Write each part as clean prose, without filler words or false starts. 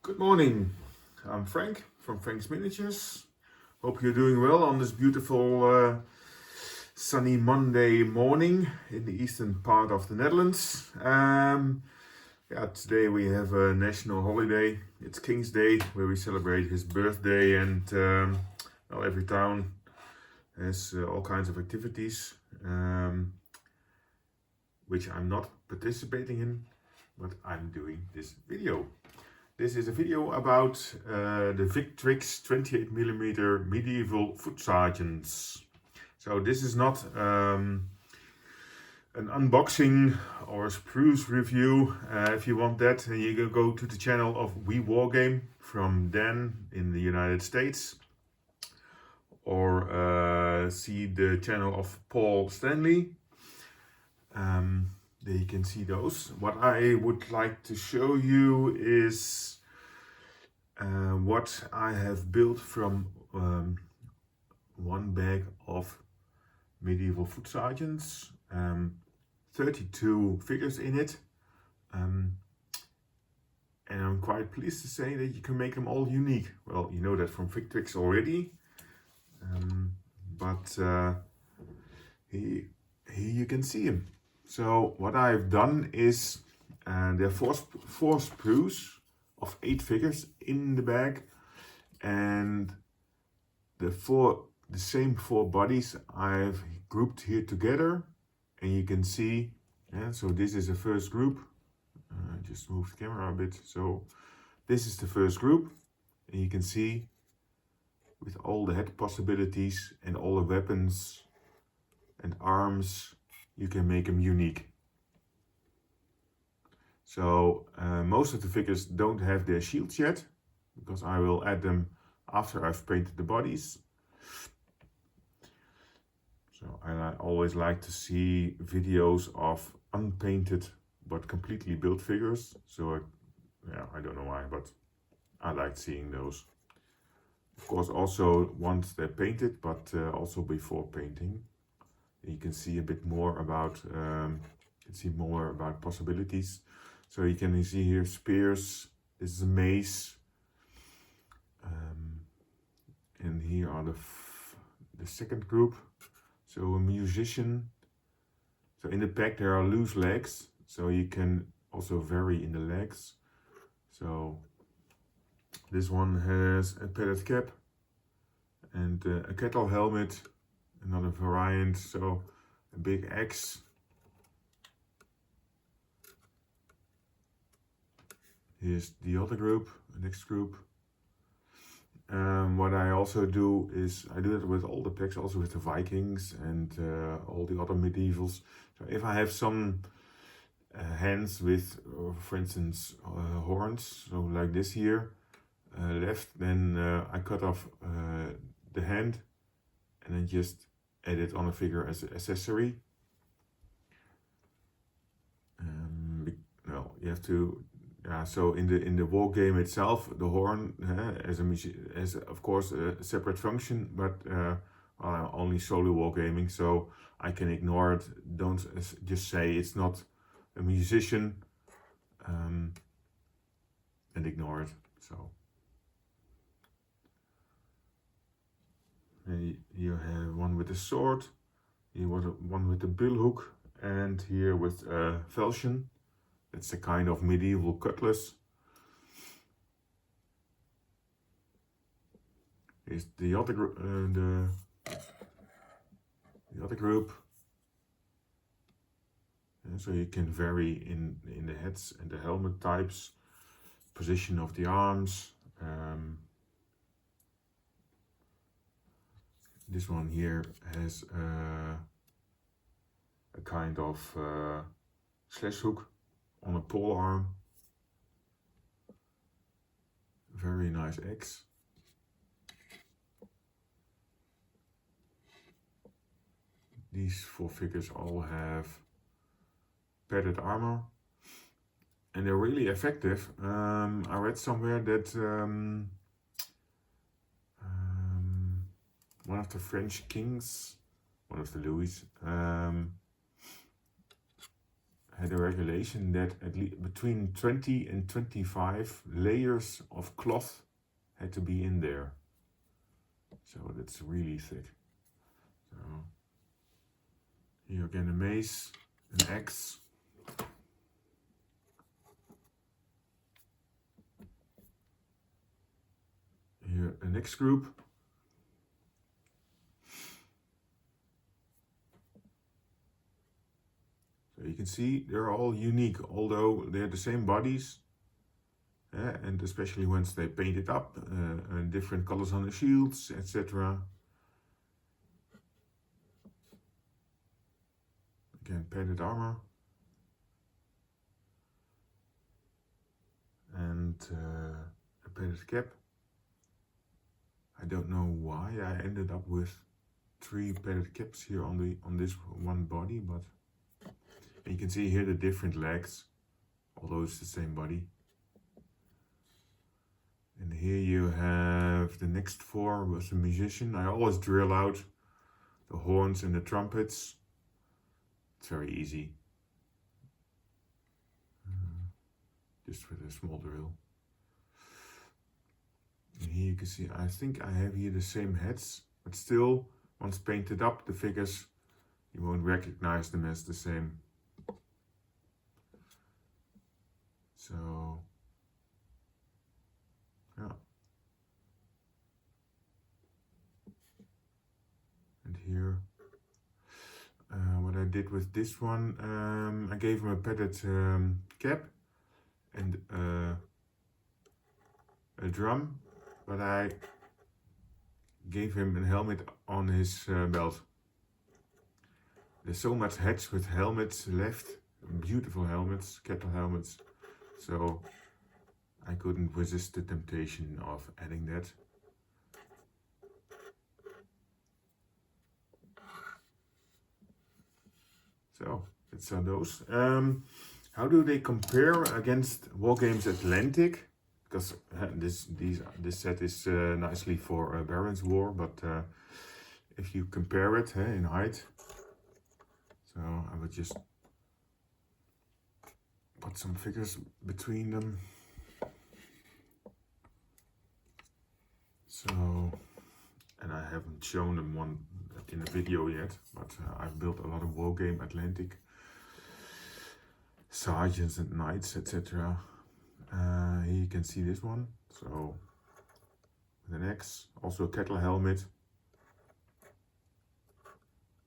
Good morning, I'm Frank from Frank's Miniatures. Hope you're doing well on this beautiful sunny Monday morning in the eastern part of the Netherlands. Today we have a national holiday. It's King's Day, where we celebrate his birthday, and every town has all kinds of activities, which I'm not participating in, but I'm doing this video. This is a video about the Victrix 28mm medieval foot sergeants. So this is not an unboxing or a spruce review. If you want that, you can go to the channel of We Wargame from Dan in the United States, or see the channel of Paul Stanley. There you can see those. What I would like to show you is what I have built from one bag of medieval foot sergeants. 32 figures in it, and I'm quite pleased to say that you can make them all unique. Well, you know that from Victrix already, but here you can see them. So what I've done is there are four sprues of 8 figures in the bag, and the same 4 bodies I've grouped here together, and you can see. So this is the first group. Just move the camera a bit. So this is the first group, and you can see with all the head possibilities and all the weapons and arms, you can make them unique. So most of the figures don't have their shields yet, because I will add them after I've painted the bodies. So I always like to see videos of unpainted but completely built figures. So I don't know why, but I like seeing those. Of course, also once they're painted, but also before painting. You can see a bit more about possibilities. So you can see here spears. This is a mace, and here are the second group. So a musician. So in the pack there are loose legs, so you can also vary in the legs. So this one has a padded cap and a kettle helmet. Another variant, so a big axe. Here's the other group, the next group. What I also do is, I do it with all the packs, also with the Vikings and all the other medievals. So if I have some hands with, for instance, horns, so like this here, left, then I cut off the hand and then just add it on a figure as an accessory. No, you have to. So in the war game itself, the horn as of course a separate function, but I'm only solo war gaming, so I can ignore it. Don't just say it's not a musician, and ignore it. So. You have one with a sword, here was one with a billhook, and here with a falchion. That's a kind of medieval cutlass. Here's the other group. And so you can vary in the heads and the helmet types, position of the arms. This one here has a kind of slash hook on a pole arm. Very nice axe. These 4 figures all have padded armor, and they're really effective. I read somewhere that one of the French kings, one of the Louis, had a regulation that at least between 20 and 25 layers of cloth had to be in there. So that's really thick. So here again a mace, an axe. Here a next group. So you can see they're all unique, although they're the same bodies. And especially once they paint it up, and different colors on the shields, etc. Again, painted armor. And a painted cap. I don't know why I ended up with 3 painted caps here on this one body, but and you can see here the different legs, although it's the same body. And here you have the next 4 with the musician. I always drill out the horns and the trumpets. It's very easy. Just with a small drill. And here you can see, I think I have here the same heads, but still, once painted up, the figures, you won't recognize them as the same. So, yeah. And here, what I did with this one, I gave him a padded cap and a drum, but I gave him a helmet on his belt. There's so much heads with helmets left, beautiful helmets, cattle helmets, so I couldn't resist the temptation of adding that. So that's those. How do they compare against Wargames Atlantic? Because this set is nicely for Baron's War, but if you compare it in height, so I would just put some figures between them. So, and I haven't shown them one in a video yet, but I've built a lot of Wargame Atlantic sergeants and knights, etc. Here you can see this one, so with an axe, also a cattle helmet,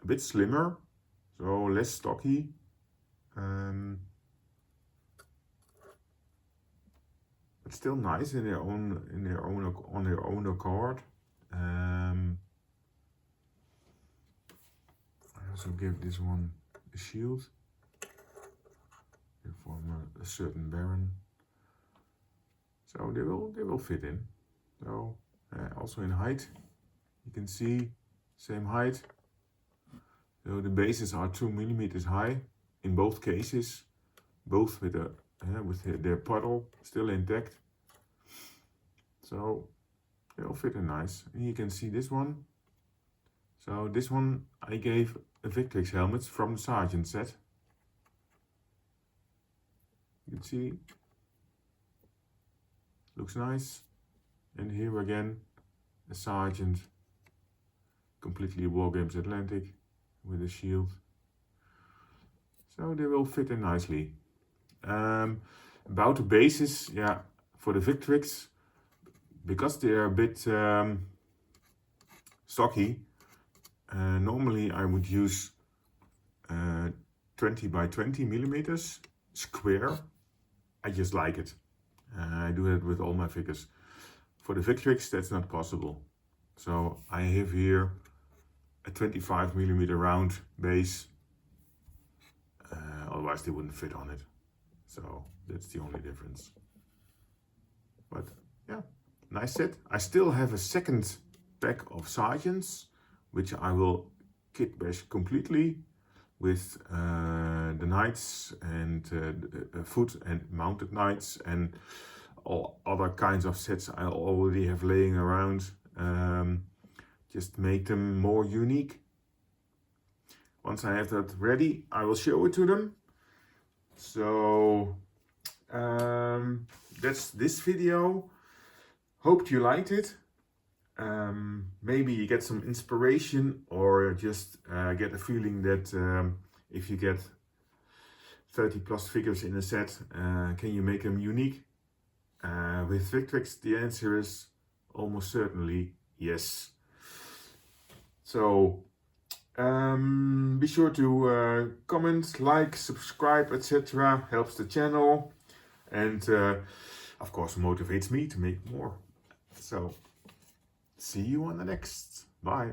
a bit slimmer, so less stocky, but still nice on their own accord. I also give this one a shield from a certain baron. So they will fit in. So also in height, you can see same height. So the bases are 2 mm high in both cases, both with their puddle still intact. So they'll fit in nice. And you can see this one. So this one I gave a Victrix helmet from the Sergeant set. You can see. Looks nice. And here again, a Sergeant, completely Wargames Atlantic with a shield. So they will fit in nicely. About the bases, yeah, for the Victrix, because they are a bit stocky, normally I would use 20 by 20 millimeters square. I just like it. I do that with all my figures. For the Victrix, that's not possible. So I have here a 25 mm round base. Otherwise they wouldn't fit on it. So that's the only difference. But yeah, nice set. I still have a second pack of sergeants, which I will kit bash completely with the knights and foot and mounted knights and all other kinds of sets I already have laying around. Just make them more unique. Once I have that ready, I will show it to them. So that's this video. Hoped you liked it. Maybe you get some inspiration, or just get a feeling that if you get 30 plus figures in a set, can you make them unique? With Victrix, the answer is almost certainly yes. So be sure to comment, like, subscribe, etc. Helps the channel, and of course motivates me to make more. So see you on the next. Bye.